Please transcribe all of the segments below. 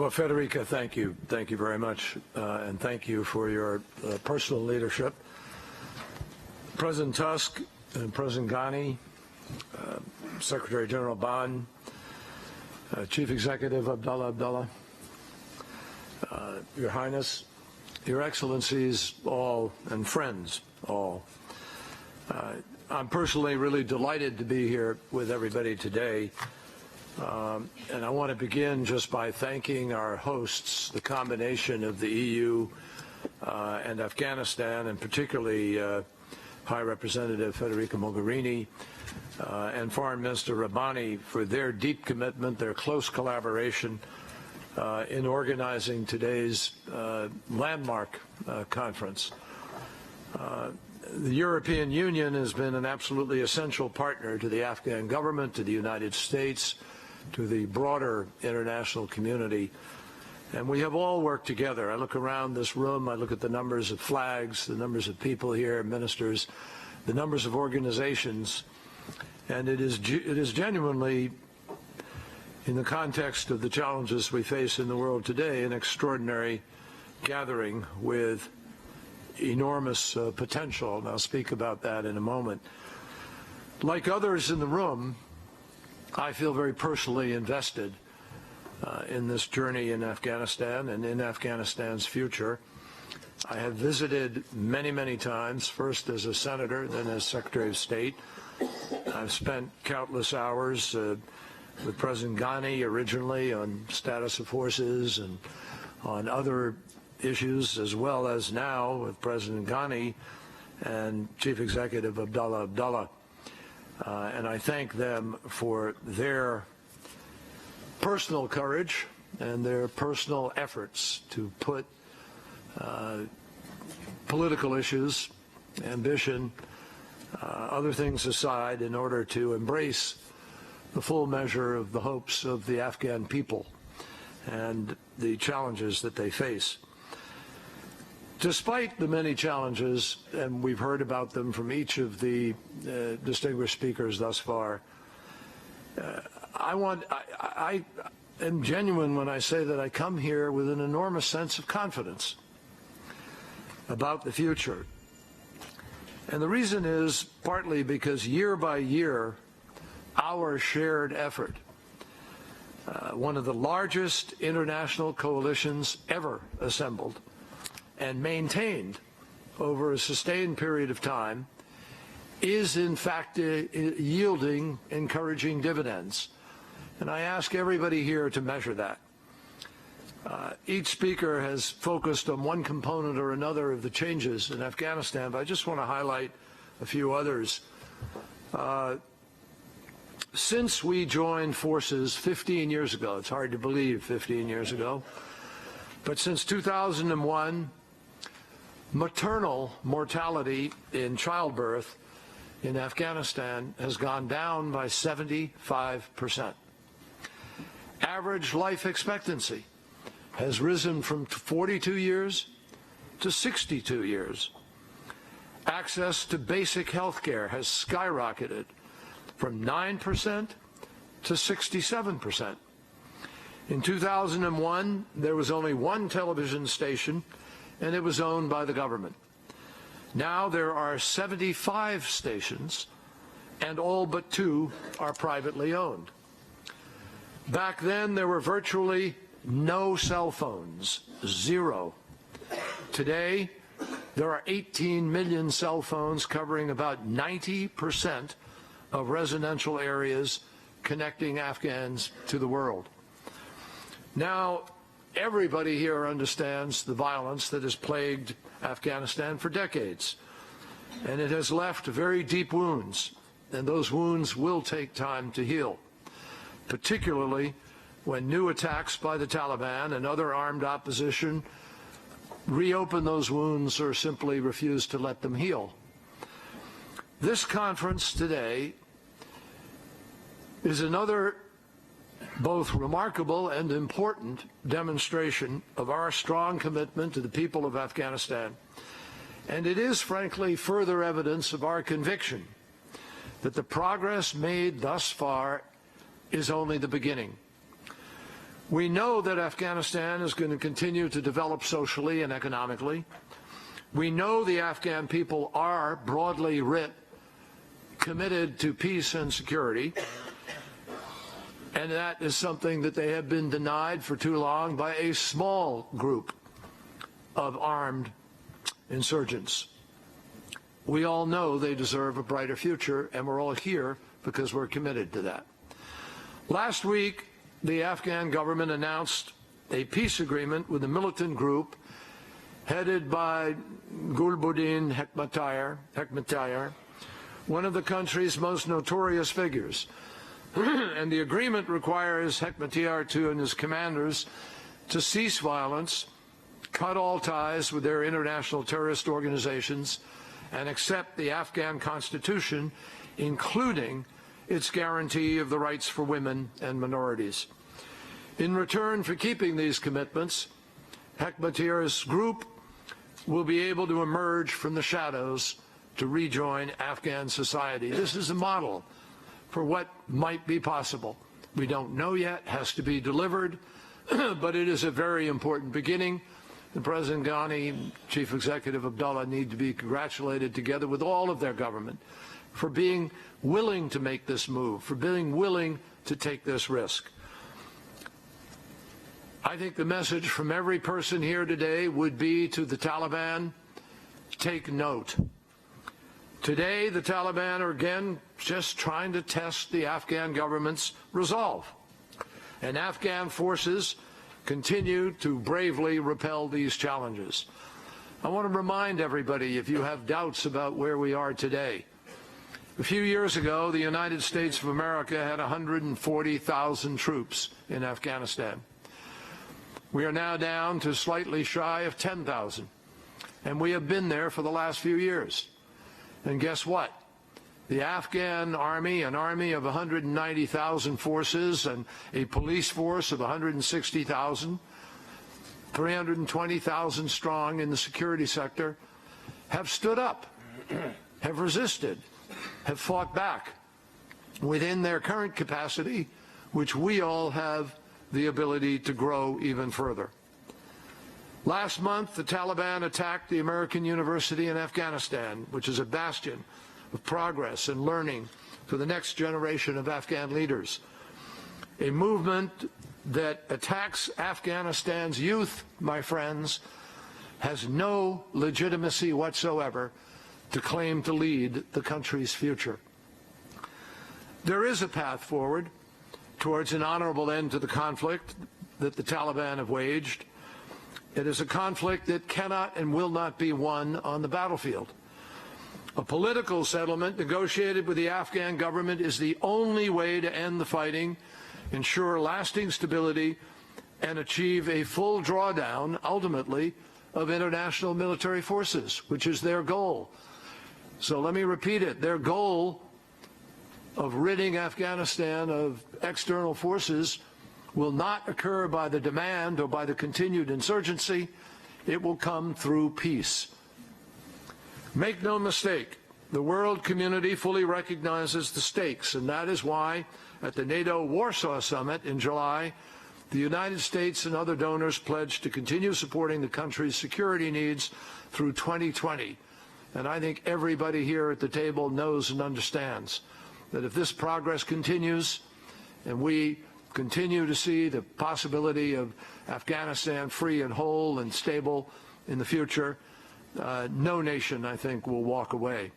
Well, Federica, thank you. Thank you very much. And thank you for your personal leadership. President Tusk and President Ghani, Secretary General Ban, Chief Executive Abdullah, Your Highness, Your Excellencies all, and friends all. I'm personally really delighted to be here with everybody today. And I want to begin just by thanking our hosts, the combination of the EU and Afghanistan, and particularly High Representative Federica Mogherini and Foreign Minister Rabbani for their deep commitment, their close collaboration in organizing today's landmark conference. The European Union has been an absolutely essential partner to the Afghan government, to the United States, to the broader international community, and we have all worked together. I look around this room, I look at the numbers of flags, the numbers of people here, ministers, the numbers of organizations, and it is genuinely, in the context of the challenges we face in the world today, an extraordinary gathering with enormous potential, and I'll speak about that in a moment. Like others in the room, I feel very personally invested in this journey in Afghanistan and in Afghanistan's future. I have visited many, many times, first as a senator, then as Secretary of State. I've spent countless hours with President Ghani originally on status of forces and on other issues, as well as now with President Ghani and Chief Executive Abdullah. And I thank them for their personal courage and their personal efforts to put political issues, ambition, other things aside in order to embrace the full measure of the hopes of the Afghan people and the challenges that they face. Despite the many challenges, and we've heard about them from each of the distinguished speakers thus far, I am genuine when I say that I come here with an enormous sense of confidence about the future. And the reason is partly because year by year, our shared effort, one of the largest international coalitions ever assembled and maintained over a sustained period of time, is in fact yielding encouraging dividends. And I ask everybody here to measure that. Each speaker has focused on one component or another of the changes in Afghanistan, but I just want to highlight a few others. Since we joined forces 15 years ago, it's hard to believe 15 years ago, but since 2001, maternal mortality in childbirth in Afghanistan has gone down by 75%. Average life expectancy has risen from 42 years to 62 years. Access to basic health care has skyrocketed from 9% to 67%. In 2001, there was only one television station, and it was owned by the government. Now there are 75 stations, and all but 2 are privately owned. Back then, there were virtually no cell phones, 0. Today, there are 18 million cell phones covering about 90% of residential areas connecting Afghans to the world. Now, everybody here understands the violence that has plagued Afghanistan for decades, and it has left very deep wounds, and those wounds will take time to heal, particularly when new attacks by the Taliban and other armed opposition reopen those wounds or simply refuse to let them heal. This conference today is another both remarkable and important demonstration of our strong commitment to the people of Afghanistan. And it is, frankly, further evidence of our conviction that the progress made thus far is only the beginning. We know that Afghanistan is going to continue to develop socially and economically. We know the Afghan people are, broadly writ, committed to peace and security, and that is something that they have been denied for too long by a small group of armed insurgents. We all know they deserve a brighter future, and we're all here because we're committed to that. Last week, the Afghan government announced a peace agreement with a militant group headed by Gulbuddin Hekmatyar, one of the country's most notorious figures. And the agreement requires Hekmatyar and his commanders to cease violence, cut all ties with their international terrorist organizations, and accept the Afghan constitution, including its guarantee of the rights for women and minorities. In return for keeping these commitments, Hekmatyar's group will be able to emerge from the shadows to rejoin Afghan society. This is a model for what might be possible. We don't know yet, has to be delivered, but it is a very important beginning. The President Ghani, Chief Executive Abdullah need to be congratulated together with all of their government for being willing to make this move, for being willing to take this risk. I think the message from every person here today would be to the Taliban, take note. Today, the Taliban are again just trying to test the Afghan government's resolve. And Afghan forces continue to bravely repel these challenges. I want to remind everybody, if you have doubts about where we are today, a few years ago, the United States of America had 140,000 troops in Afghanistan. We are now down to slightly shy of 10,000, and we have been there for the last few years. And guess what? The Afghan army, an army of 190,000 forces and a police force of 160,000, 320,000 strong in the security sector, have stood up, have resisted, have fought back within their current capacity, which we all have the ability to grow even further. Last month, the Taliban attacked the American University in Afghanistan, which is a bastion of progress and learning for the next generation of Afghan leaders. A movement that attacks Afghanistan's youth, my friends, has no legitimacy whatsoever to claim to lead the country's future. There is a path forward towards an honorable end to the conflict that the Taliban have waged. It is a conflict that cannot and will not be won on the battlefield. A political settlement negotiated with the Afghan government is the only way to end the fighting, ensure lasting stability, and achieve a full drawdown, ultimately, of international military forces, which is their goal. So let me repeat it. Their goal of ridding Afghanistan of external forces will not occur by the demand or by the continued insurgency. It will come through peace. Make no mistake, the world community fully recognizes the stakes, and that is why at the NATO Warsaw Summit in July, the United States and other donors pledged to continue supporting the country's security needs through 2020. And I think everybody here at the table knows and understands that if this progress continues and we continue to see the possibility of Afghanistan free and whole and stable in the future, no nation, I think, will walk away.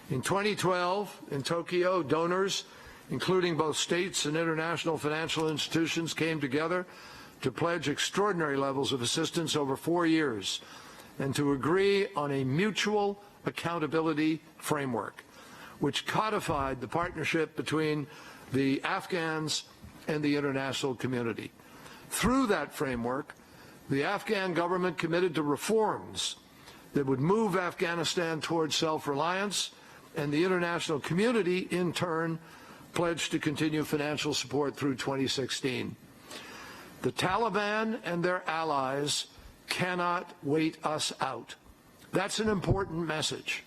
In 2012, in Tokyo, donors, including both states and international financial institutions, came together to pledge extraordinary levels of assistance over 4 years and to agree on a mutual accountability framework, which codified the partnership between the Afghans and the international community. Through that framework, the Afghan government committed to reforms that would move Afghanistan towards self-reliance, and the international community, in turn, pledged to continue financial support through 2016. The Taliban and their allies cannot wait us out. That's an important message.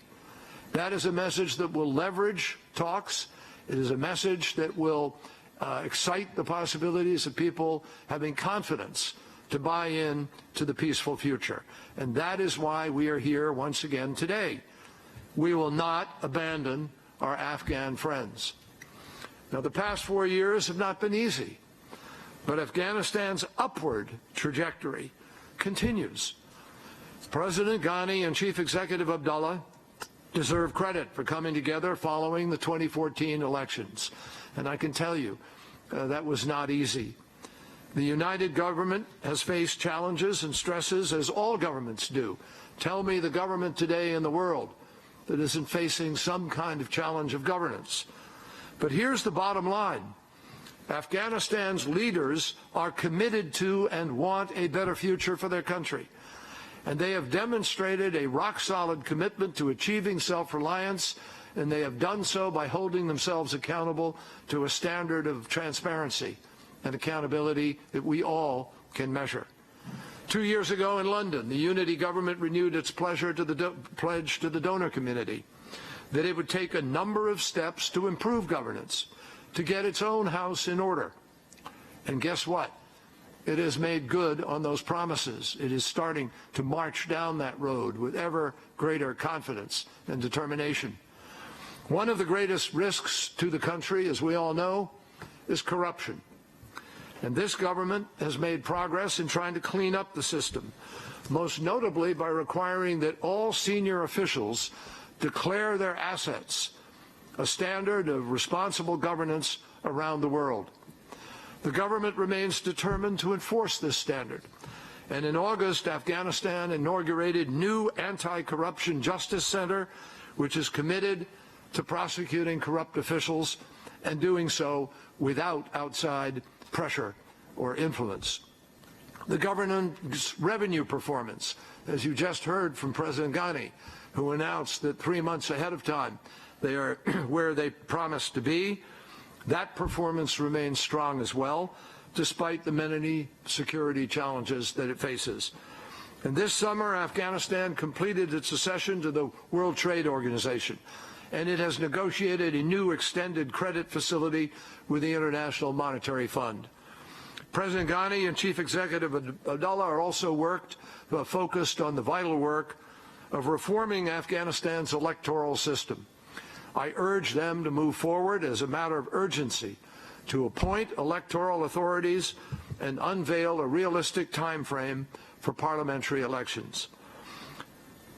That is a message that will leverage talks. It is a message that will excite the possibilities of people having confidence to buy in to the peaceful future. And that is why we are here once again today. We will not abandon our Afghan friends. Now, the past 4 years have not been easy, but Afghanistan's upward trajectory continues. President Ghani and Chief Executive Abdullah deserve credit for coming together following the 2014 elections. And I can tell you, that was not easy. The united government has faced challenges and stresses, as all governments do. Tell me the government today in the world that isn't facing some kind of challenge of governance. But here's the bottom line. Afghanistan's leaders are committed to and want a better future for their country. And they have demonstrated a rock-solid commitment to achieving self-reliance, and they have done so by holding themselves accountable to a standard of transparency and accountability that we all can measure. 2 years ago in London, the Unity government renewed its pledge to the donor community that it would take a number of steps to improve governance, to get its own house in order. And guess what? It has made good on those promises. It is starting to march down that road with ever greater confidence and determination. One of the greatest risks to the country, as we all know, is corruption. And this government has made progress in trying to clean up the system, most notably by requiring that all senior officials declare their assets, a standard of responsible governance around the world. The government remains determined to enforce this standard. And in August, Afghanistan inaugurated new anti-corruption justice center, which is committed to prosecuting corrupt officials and doing so without outside pressure or influence. The government's revenue performance, as you just heard from President Ghani, who announced that 3 months ahead of time they are where they promised to be, that performance remains strong as well, despite the many security challenges that it faces. And this summer, Afghanistan completed its accession to the World Trade Organization, and it has negotiated a new extended credit facility with the International Monetary Fund. President Ghani and Chief Executive Abdullah are also focused on the vital work of reforming Afghanistan's electoral system. I urge them to move forward as a matter of urgency to appoint electoral authorities and unveil a realistic time frame for parliamentary elections.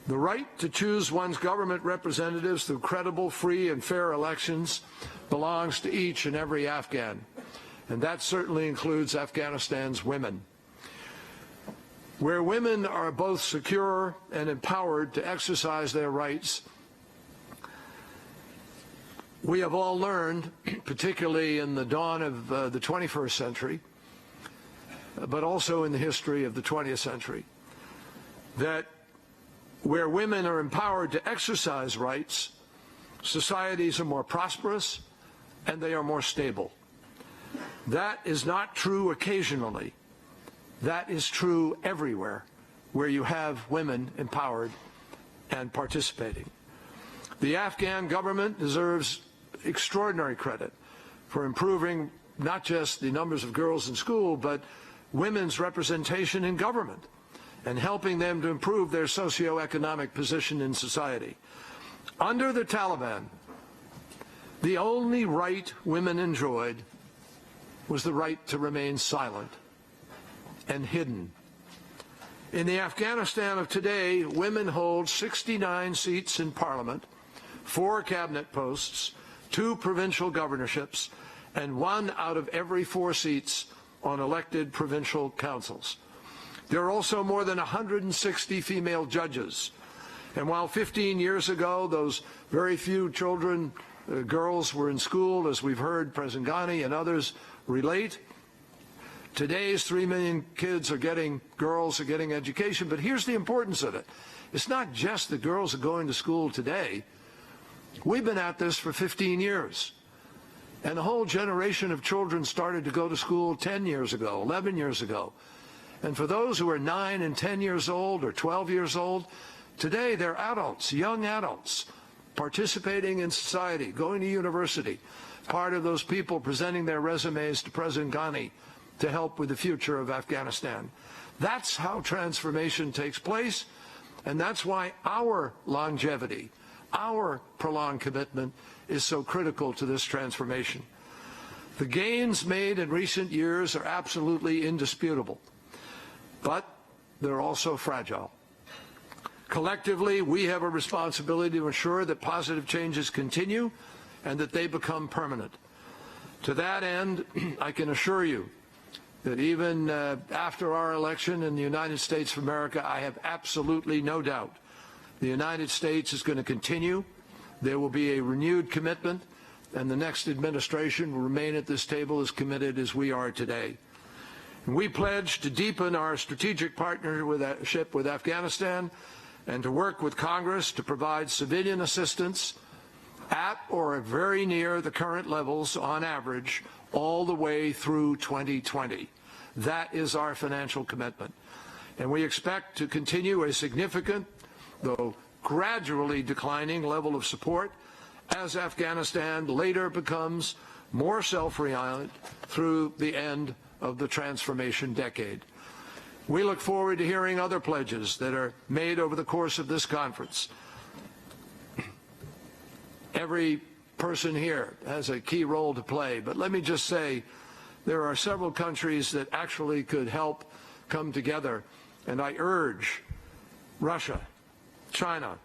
The right to choose one's government representatives through credible, free, and fair elections belongs to each and every Afghan, and that certainly includes Afghanistan's women. Where women are both secure and empowered to exercise their rights, we have all learned, particularly in the dawn of the 21st century, but also in the history of the 20th century, that where women are empowered to exercise rights, societies are more prosperous and they are more stable. That is not true occasionally. That is true everywhere where you have women empowered and participating. The Afghan government deserves extraordinary credit for improving not just the numbers of girls in school, but women's representation in government and helping them to improve their socioeconomic position in society. Under the Taliban, the only right women enjoyed was the right to remain silent and hidden. In the Afghanistan of today, women hold 69 seats in parliament, 4 cabinet posts, 2 provincial governorships, and 1 out of every 4 seats on elected provincial councils. There are also more than 160 female judges. And while 15 years ago those very few children, girls were in school, as we've heard President Ghani and others relate, today's 3 million girls are getting education. But here's the importance of it. It's not just that girls are going to school today. We've been at this for 15 years. And a whole generation of children started to go to school 10 years ago, 11 years ago. And for those who are 9 and 10 years old or 12 years old, today they're adults, young adults, participating in society, going to university. part of those people presenting their resumes to President Ghani to help with the future of Afghanistan. That's how transformation takes place, and that's why our longevity, our prolonged commitment is so critical to this transformation. The gains made in recent years are absolutely indisputable, but they're also fragile. Collectively, we have a responsibility to ensure that positive changes continue and that they become permanent. To that end, I can assure you that even after our election in the United States of America, I have absolutely no doubt the United States is going to continue. There will be a renewed commitment, and the next administration will remain at this table as committed as we are today. And we pledge to deepen our strategic partnership with Afghanistan and to work with Congress to provide civilian assistance at or very near the current levels on average all the way through 2020. That is our financial commitment. And we expect to continue a significant, though gradually declining, level of support as Afghanistan later becomes more self-reliant through the end of the transformation decade. We look forward to hearing other pledges that are made over the course of this conference. Every person here has a key role to play, but let me just say there are several countries that actually could help come together, and I urge Russia, China,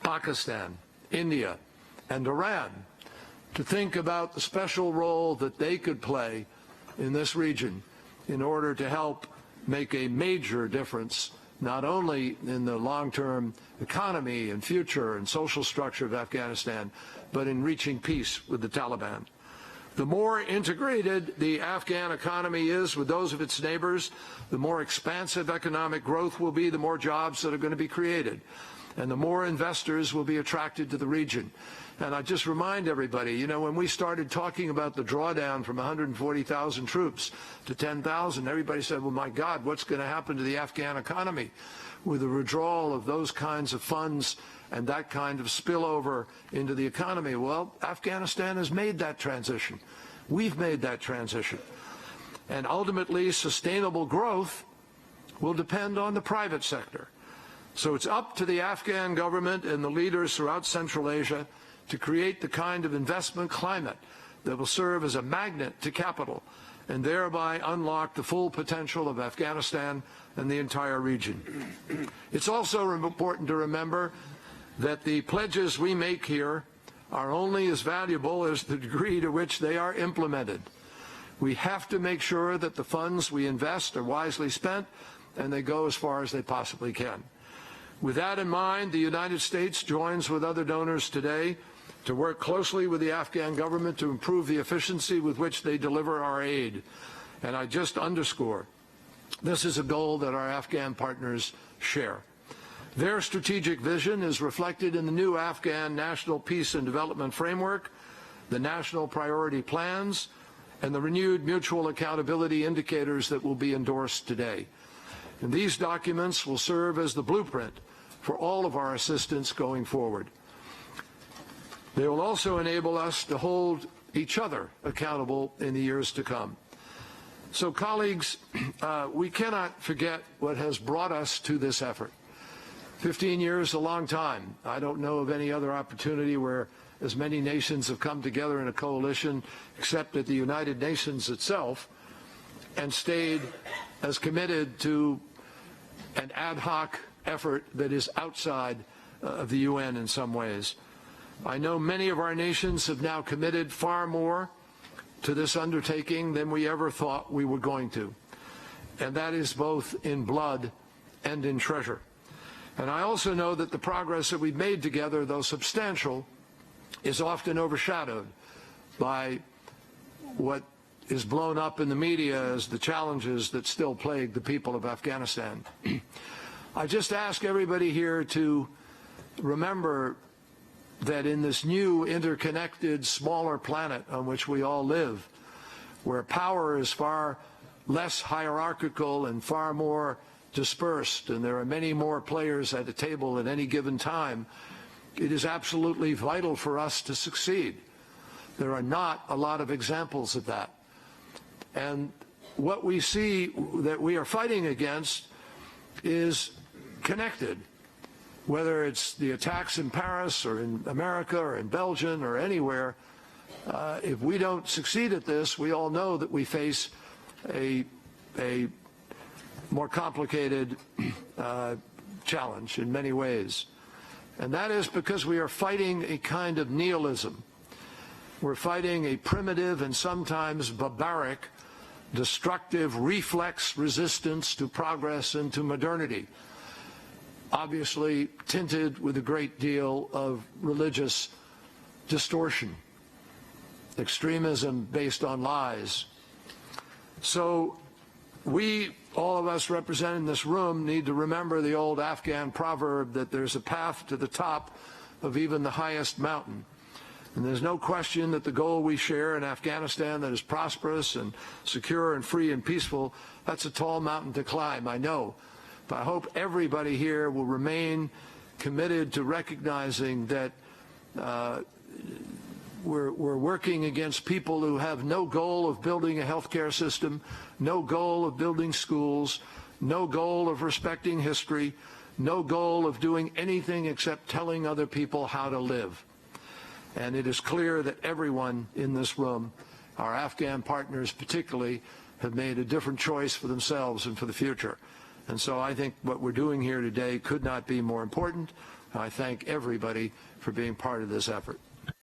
Pakistan, India, and Iran to think about the special role that they could play in this region in order to help make a major difference, not only in the long-term economy and future and social structure of Afghanistan, but in reaching peace with the Taliban. The more integrated the Afghan economy is with those of its neighbors, the more expansive economic growth will be, the more jobs that are going to be created, and the more investors will be attracted to the region. And I just remind everybody, you know, when we started talking about the drawdown from 140,000 troops to 10,000, everybody said, well, my God, what's going to happen to the Afghan economy with the withdrawal of those kinds of funds and that kind of spillover into the economy? Well, Afghanistan has made that transition. We've made that transition. And ultimately, sustainable growth will depend on the private sector. So it's up to the Afghan government and the leaders throughout Central Asia to create the kind of investment climate that will serve as a magnet to capital and thereby unlock the full potential of Afghanistan and the entire region. It's also important to remember that the pledges we make here are only as valuable as the degree to which they are implemented. We have to make sure that the funds we invest are wisely spent and they go as far as they possibly can. With that in mind, the United States joins with other donors today to work closely with the Afghan government to improve the efficiency with which they deliver our aid. And I just underscore, this is a goal that our Afghan partners share. Their strategic vision is reflected in the new Afghan National Peace and Development Framework, the National Priority Plans, and the renewed mutual accountability indicators that will be endorsed today. And these documents will serve as the blueprint for all of our assistance going forward. They will also enable us to hold each other accountable in the years to come. So, colleagues, we cannot forget what has brought us to this effort. 15 years is a long time. I don't know of any other opportunity where as many nations have come together in a coalition, except at the United Nations itself, and stayed as committed to an ad hoc effort that is outside of the UN in some ways. I know many of our nations have now committed far more to this undertaking than we ever thought we were going to, and that is both in blood and in treasure. And I also know that the progress that we've made together, though substantial, is often overshadowed by what is blown up in the media as the challenges that still plague the people of Afghanistan. I just ask everybody here to remember that in this new interconnected, smaller planet on which we all live, where power is far less hierarchical and far more dispersed, and there are many more players at a table at any given time, it is absolutely vital for us to succeed. There are not a lot of examples of that. And what we see that we are fighting against is connected, whether it's the attacks in Paris or in America or in Belgium or anywhere. If we don't succeed at this, we all know that we face a more complicated challenge in many ways. And that is because we are fighting a kind of nihilism. We're fighting a primitive and sometimes barbaric, destructive reflex resistance to progress and to modernity, obviously tinted with a great deal of religious distortion, extremism based on lies. So we, all of us represented in this room, need to remember the old Afghan proverb that there's a path to the top of even the highest mountain. And there's no question that the goal we share in Afghanistan, that is prosperous and secure and free and peaceful, that's a tall mountain to climb, I know. But I hope everybody here will remain committed to recognizing that we're working against people who have no goal of building a healthcare system, no goal of building schools, no goal of respecting history, no goal of doing anything except telling other people how to live. And it is clear that everyone in this room, our Afghan partners particularly, have made a different choice for themselves and for the future. And so I think what we're doing here today could not be more important. I thank everybody for being part of this effort.